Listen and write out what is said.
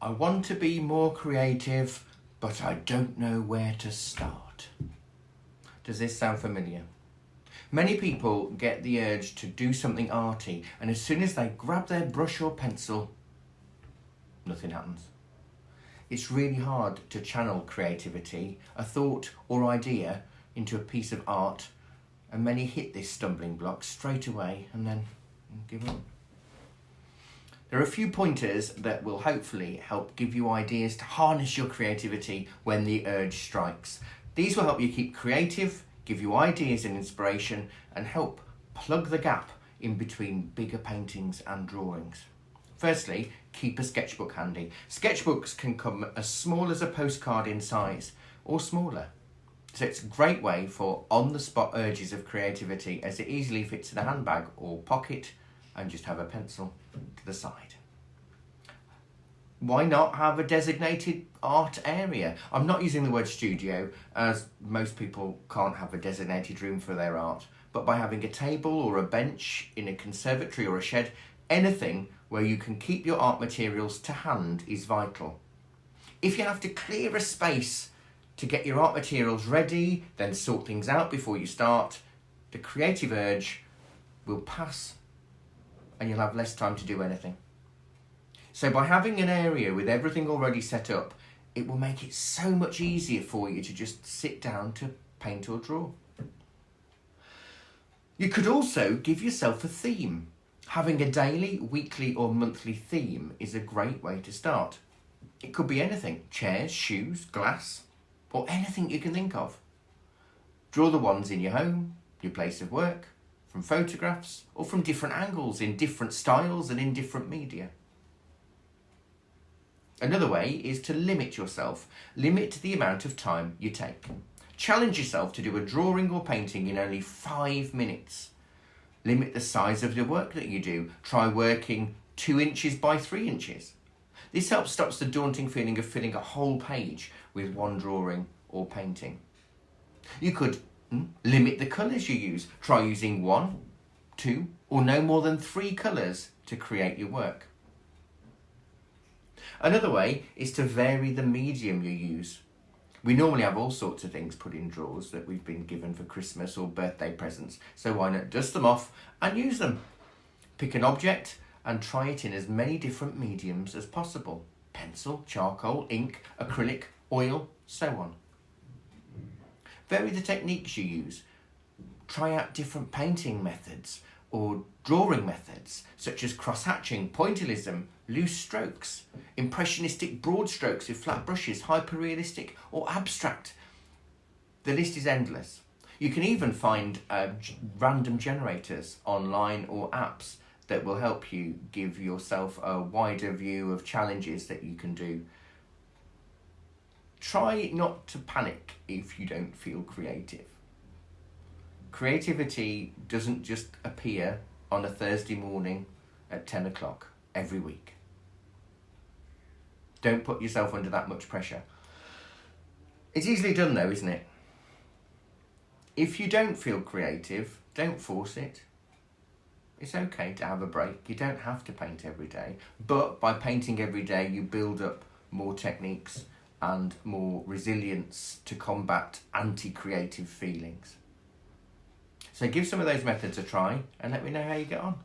I want to be more creative, but I don't know where to start. Does this sound familiar? Many people get the urge to do something arty, and as soon as they grab their brush or pencil, nothing happens. It's really hard to channel creativity, a thought or idea, into a piece of art, and many hit this stumbling block straight away and then give up. There are a few pointers that will hopefully help give you ideas to harness your creativity when the urge strikes. These will help you keep creative, give you ideas and inspiration, and help plug the gap in between bigger paintings and drawings. Firstly, keep a sketchbook handy. Sketchbooks can come as small as a postcard in size or smaller. So it's a great way for on-the-spot urges of creativity, as it easily fits in a handbag or pocket and just have a pencil to the side. Why not have a designated art area? I'm not using the word studio, as most people can't have a designated room for their art, but by having a table or a bench in a conservatory or a shed, anything where you can keep your art materials to hand is vital. If you have to clear a space to get your art materials ready, then sort things out before you start, the creative urge will pass and you'll have less time to do anything. So by having an area with everything already set up, it will make it so much easier for you to just sit down to paint or draw. You could also give yourself a theme. Having a daily, weekly or monthly theme is a great way to start. It could be anything: chairs, shoes, glass, or anything you can think of. Draw the ones in your home, your place of work, from photographs, or from different angles, in different styles and in different media. Another way is to limit yourself. Limit the amount of time you take. Challenge yourself to do a drawing or painting in only 5 minutes. Limit the size of the work that you do. Try working 2 inches by 3 inches. This helps stop the daunting feeling of filling a whole page with one drawing or painting. You could limit the colours you use. Try using 1, 2, or no more than 3 colours to create your work. Another way is to vary the medium you use. We normally have all sorts of things put in drawers that we've been given for Christmas or birthday presents, so why not dust them off and use them? Pick an object and try it in as many different mediums as possible: pencil, charcoal, ink, acrylic, oil, so on. Vary the techniques you use. Try out different painting methods or drawing methods, such as cross-hatching, pointillism, loose strokes, impressionistic broad strokes with flat brushes, hyper-realistic or abstract. The list is endless. You can even find random generators online or apps that will help you give yourself a wider view of challenges that you can do. Try not to panic if you don't feel creative. Creativity doesn't just appear on a Thursday morning at 10 o'clock every week. Don't put yourself under that much pressure. It's easily done though, isn't it? If you don't feel creative, don't force it. It's okay to have a break. You don't have to paint every day, but by painting every day, you build up more techniques and more resilience to combat anti-creative feelings. So give some of those methods a try and let me know how you get on.